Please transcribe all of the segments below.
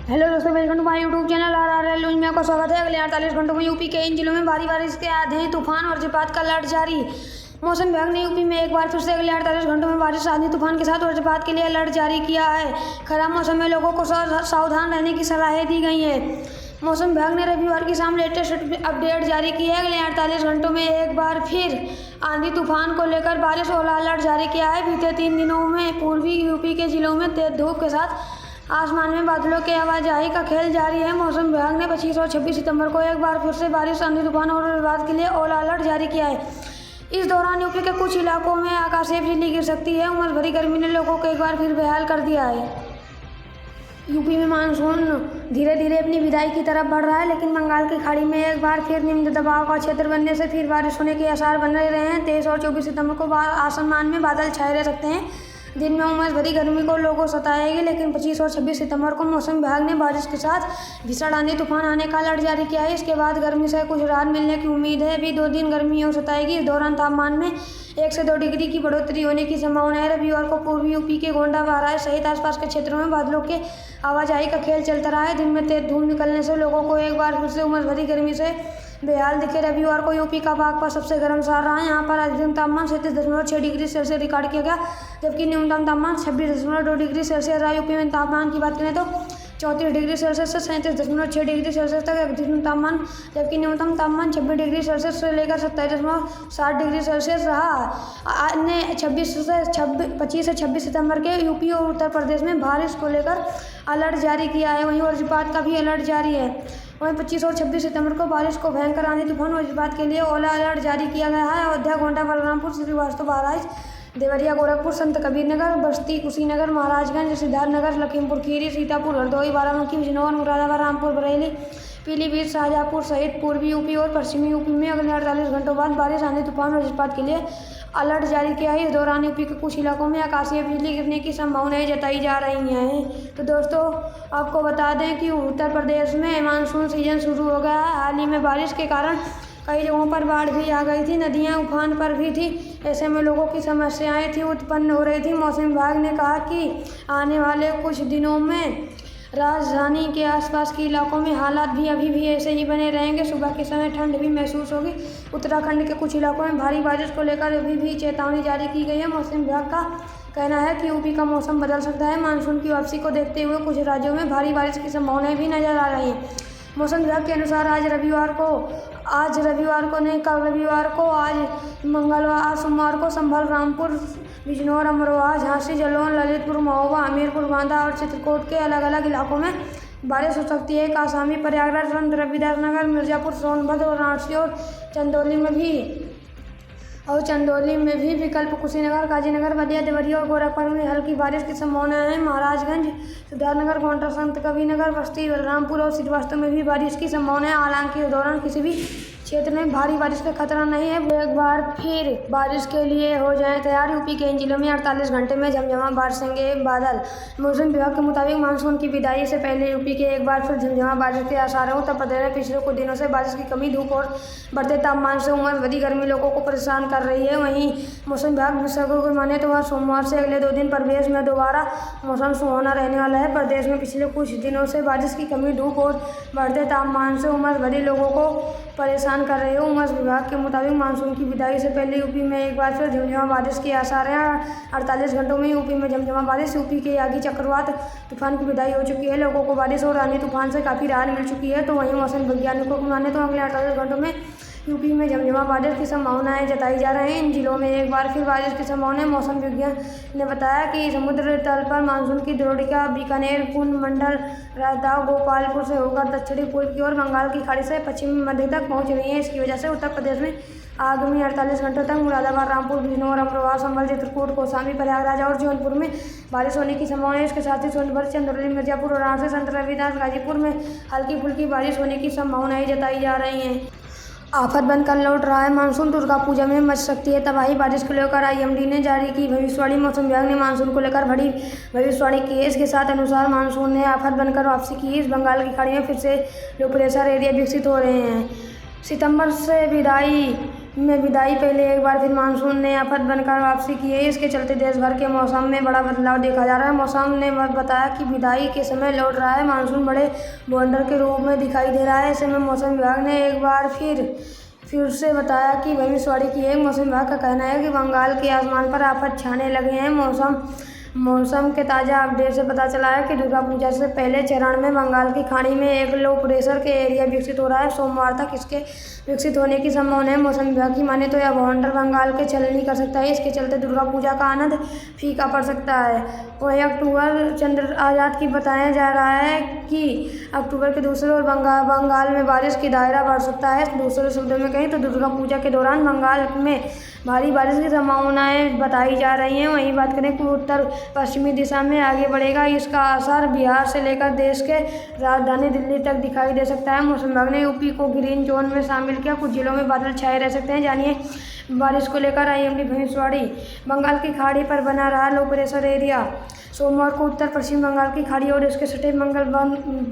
Hello दोस्तों, welcome to my YouTube channel RRL news में आपका स्वागत है। अगले 48 घंटों में यूपी के इन जिलों में भारी बारिश के आंधी तूफान और वज्रपात का अलर्ट जारी। मौसम विभाग ने यूपी में एक बार फिर से अगले 48 घंटों में बारिश, आंधी तूफान के साथ वज्रपात के लिए अलर्ट जारी किया है। खराब मौसम में लोगों को सावधान रहने की सलाह दी गई है। मौसम विभाग ने रविवार की शाम लेटेस्ट अपडेट जारी की है। अगले 48 घंटों में एक बार फिर आंधी तूफान को लेकर बारिश और अलर्ट जारी किया है। बीते 3 दिनों में पूर्वी यूपी के जिलों में तेज धूप के साथ आसमान में बादलों के आवाजाही का खेल जारी है। मौसम विभाग ने 25 और 26 सितंबर को एक बार फिर से बारिश, आंधी तूफान और वज्रपात के लिए ऑल अलर्ट जारी किया है। इस दौरान यूपी के कुछ इलाकों में आकाशीय बिजली गिर सकती है। उमस भरी गर्मी ने लोगों को एक बार फिर बेहाल कर दिया है। यूपी में मानसून धीरे धीरे अपनी विदाई की तरफ बढ़ रहा है, लेकिन बंगाल की खाड़ी में एक बार फिर निम्न दबाव का क्षेत्र बनने से फिर बारिश होने के आसार बन रहे हैं। 23 और 24 सितंबर को आसमान में बादल छाए रह सकते हैं। दिन में उमस भरी गर्मी को लोगों सताएगी, लेकिन 25 और 26 सितंबर को मौसम विभाग ने बारिश के साथ भीषण आंधी तूफान आने का अलर्ट जारी किया है। इसके बाद गर्मी से कुछ राहत मिलने की उम्मीद है। अभी 2 दिन गर्मी और सताएगी। इस दौरान तापमान में 1 से 2 डिग्री की बढ़ोतरी होने की संभावना है। रविवार को पूर्वी यूपी के गोंडा, महाराज सहित आसपास के क्षेत्रों में बादलों के आवाजाही का खेल चलता रहा है। दिन में तेज धूप निकलने से लोगों को एक बार फिर से उमस भरी गर्मी से बेहाल दिखे। रविवार को यूपी का बागपत सबसे गर्म शहर रहा है। यहाँ पर अधिकतम तापमान 37.6 डिग्री सेल्सियस रिकॉर्ड किया गया, जबकि न्यूनतम तापमान 26.2 डिग्री सेल्सियस रहा। यूपी में तापमान की बात करें तो 34 डिग्री सेल्सियस से 37.6 डिग्री सेल्सियस तक अधिकतम तापमान, जबकि न्यूनतम तापमान 26 डिग्री सेल्सियस से लेकर 27.7 डिग्री सेल्सियस रहा। अन्य 25 से 26 सितंबर के यूपी और उत्तर प्रदेश में बारिश को लेकर अलर्ट जारी किया है। वहीं वज्रपात का भी अलर्ट जारी है। वहीं 25 और 26 सितंबर को बारिश को भयंकर आंधी तूफान वज्रपात के लिए ओला अलर्ट जारी किया गया है। अयोध्या, गोंडा, बलरामपुर, श्रीवास्तव, बहराइच, देवरिया, गोरखपुर, संत कबीरनगर, बस्ती, कुशीनगर, महाराजगंज, सिद्धार्थनगर, लखीमपुर खीरी, सीतापुर, हरदोई, बाराबंकी, बिजनौर, मुरादाबाद, रामपुर, बरेली, पीलीभीत, शाहजहाँपुर सहित पूर्वी यूपी और पश्चिमी यूपी में अगले 48 घंटों बाद बारिश, आंधी तूफान और वज्रपात के लिए अलर्ट जारी किया है। इस दौरान यूपी के कुछ इलाकों में आकाशीय बिजली गिरने की संभावनाएं जताई जा रही हैं। तो दोस्तों, आपको बता दें कि उत्तर प्रदेश में मानसून सीजन शुरू हो गया है। हाल ही में बारिश के कारण कई जगहों पर बाढ़ भी आ गई थी, नदियां उफान पर भी थी। ऐसे में लोगों की समस्याएं थी उत्पन्न हो रही थी। मौसम विभाग ने कहा कि आने वाले कुछ दिनों में राजधानी के आसपास के इलाकों में हालात भी अभी भी ऐसे ही बने रहेंगे। सुबह के समय ठंड भी महसूस होगी। उत्तराखंड के कुछ इलाकों में भारी बारिश को लेकर अभी भी चेतावनी जारी की गई है। मौसम विभाग का कहना है कि यूपी का मौसम बदल सकता है। मानसून की वापसी को देखते हुए कुछ राज्यों में भारी बारिश की संभावनाएं भी नजर आ रही हैं। मौसम विभाग के अनुसार आज रविवार सोमवार को संभल, रामपुर, बिजनौर, अमरोहा, झांसी, जालौन, ललितपुर, महोबा, हमीरपुर, बांदा और चित्रकूट के अलग अलग इलाकों में बारिश हो सकती है। कासामी, प्रयागराज, संत रविदास नगर, मिर्जापुर, सोनभद्र, वाराणसी और चंदौली में भी विकल्प कुशीनगर, गाजीनगर, बलिया, देवरिया और गोरखपुर में हल्की बारिश की संभावना है। महाराजगंज, सिद्धार्थनगर, गोंडा, संत कबीरनगर, बस्ती, बलरामपुर और श्रीवास्तव में भी बारिश की संभावना है। हालांकि इस दौरान किसी भी क्षेत्र में भारी बारिश का खतरा नहीं है। एक बार फिर बारिश के लिए हो जाएं तैयार। यूपी के इन जिलों में 48 घंटे में झमझमा बरसेंगे बादल। मौसम विभाग के मुताबिक मानसून की विदाई से पहले यूपी के एक बार फिर झमझमा बारिश के आसार हैं। उत्तर प्रदेश में पिछले कुछ दिनों से बारिश की कमी, धूप और बढ़ते तापमान से उमस भरी गर्मी लोगों को परेशान कर रही है। वहीं मौसम विभाग विशेषज्ञों की माने तो सोमवार से अगले 2 दिन प्रदेश में दोबारा मौसम सुहावना रहने वाला है। प्रदेश में पिछले कुछ दिनों से बारिश की कमी, धूप और बढ़ते तापमान से उमस भरी लोगों को परेशान कर रहे हो। मौसम विभाग के मुताबिक मानसून की विदाई से पहले यूपी में एक बार फिर झमझमा बारिश के आसार हैं। 48 घंटों में यूपी में झमझमा बारिश। यूपी के यागी चक्रवात तूफान की विदाई हो चुकी है। लोगों को बारिश और आंधी तूफान से काफ़ी राहत मिल चुकी है। तो वहीं मौसम वैज्ञानिकों की माने तो अगले 48 घंटों में यूपी में झमझमा बारिश की संभावनाएं जताई जा रही हैं। इन जिलों में एक बार फिर बारिश की संभावना है। मौसम विज्ञान ने बताया कि समुद्र तल पर मानसून की द्रोणिका बीकानेर, कुंभ मंडल, राजधाव, गोपालपुर से होकर दक्षिणी पूर्व की ओर बंगाल की खाड़ी से पश्चिमी मध्य तक पहुंच रही है। इसकी वजह से उत्तर प्रदेश में आगामी 48 घंटों तक मुरादाबाद, रामपुर, बिजनौर, अमरोहा, संभल, चित्रकूट, कौसामी, प्रयागराज और जौनपुर में बारिश होने की संभावना है। इसके साथ ही सोनभद्र, चंदौली, मिर्जापुर, वाराणसी, संत रविदास, गाजीपुर में हल्की फुल्की बारिश होने की संभावनाएं जताई जा रही हैं। आफत बनकर लौट रहा है मानसून। दुर्गा पूजा में मच सकती है तबाही। बारिश को लेकर IMD ने जारी की भविष्यवाणी। मौसम विभाग ने मानसून को लेकर बड़ी भविष्यवाणी की है। इसके साथ अनुसार मानसून ने आफत बनकर वापसी की। इस बंगाल की खाड़ी में फिर से लो प्रेशर एरिया विकसित हो रहे हैं। सितंबर से विदाई में विदाई। पहले एक बार फिर मानसून ने आफत बनकर वापसी की है। इसके चलते देश भर के मौसम में बड़ा बदलाव देखा जा रहा है। मौसम ने बताया कि विदाई के समय लौट रहा है। मानसून बड़े बवंडर के रूप में दिखाई दे रहा है। ऐसे में मौसम विभाग ने एक बार फिर से बताया कि भविष्यवाणी की है। मौसम विभाग का कहना है कि बंगाल के आसमान पर आफत छाने लगे हैं। मौसम के ताज़ा अपडेट से पता चला है कि दुर्गा पूजा से पहले चरण में बंगाल की खाड़ी में एक लो प्रेशर के एरिया विकसित हो रहा है। सोमवार तक इसके विकसित होने की संभावना है। मौसम विभाग की माने तो यह बवंडर बंगाल के छलनी कर सकता है। इसके चलते दुर्गा पूजा का आनंद फीका पड़ सकता है। वहीं अक्टूबर चंद्र आज़ाद की बताया जा रहा है कि अक्टूबर के दूसरे ओर बंगाल में बारिश की दायरा बढ़ सकता है। दूसरे शब्दों में कहें तो दुर्गा पूजा के दौरान बंगाल में भारी बारिश की संभावनाएं बताई जा रही हैं। वहीं बात करें कि उत्तर पश्चिमी दिशा में आगे बढ़ेगा। इसका असर बिहार से लेकर देश के राजधानी दिल्ली तक दिखाई दे सकता है। मौसम विभाग ने यूपी को ग्रीन जोन में शामिल किया। कुछ जिलों में बादल छाए रह सकते हैं। जानिए बारिश को लेकर आईएमडी भविष्यवाणी। बंगाल की खाड़ी पर बना रहा लो प्रेशर एरिया। सोमवार को उत्तर पश्चिम बंगाल की खाड़ी और इसके सटे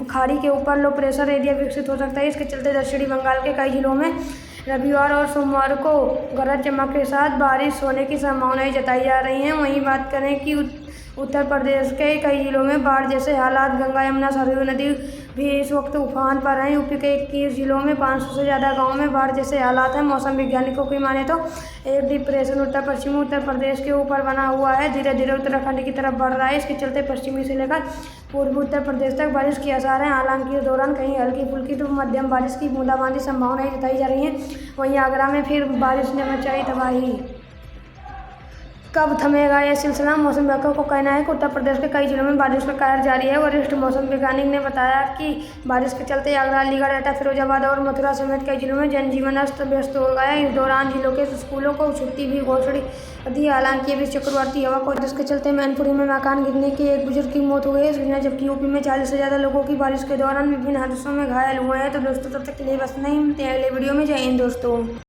खाड़ी के ऊपर लो प्रेशर एरिया विकसित हो सकता है। इसके चलते दक्षिणी बंगाल के कई जिलों में रविवार और सोमवार को गरज चमक के साथ बारिश होने की संभावनाएं जताई जा रही हैं। वहीं बात करें कि उत्तर प्रदेश के कई जिलों में बाढ़ जैसे हालात। गंगा यमुना सरयू नदी भी इस वक्त उफान पर है। यूपी के 21 जिलों में 500 से ज़्यादा गांवों में बाढ़ जैसे हालात हैं। मौसम वैज्ञानिकों की माने तो एक डिप्रेशन उत्तर पश्चिमी उत्तर प्रदेश के ऊपर बना हुआ है। धीरे धीरे उत्तराखंड की तरफ बढ़ रहा है। इसके चलते पश्चिमी से लेकर पूर्वी उत्तर प्रदेश तक बारिश के आसार हैं। हालांकि इस दौरान कहीं हल्की फुल्की तो मध्यम बारिश की बूंदाबांदी संभावनाएं जताई जा रही हैं। वहीं आगरा में फिर बारिश ने मचाई तबाही। कब थमेगा यह सिलसिला? मौसम विभाग को कहना है कि उत्तर प्रदेश के कई जिलों में बारिश का कहर जारी है। वरिष्ठ मौसम वैज्ञानिक ने बताया कि बारिश के चलते आगरा, अलीगढ़, एटा, फिरोजाबाद और मथुरा समेत कई जिलों में जनजीवन अस्त व्यस्त हो गया है। इस दौरान जिलों के स्कूलों को छुट्टी भी घोषित दी। हालांकि अभी चक्रवाती हवा को जिसके चलते मैनपुरी में मकान गिरने की एक बुजुर्ग की मौत हो गई है। जबकि यूपी में 40 से ज़्यादा लोगों की बारिश के दौरान विभिन्न हादसों में घायल हुए हैं। तो दोस्तों तब तक के लिए बस नहीं, मिलते हैं अगले वीडियो में। जय हिंद दोस्तों।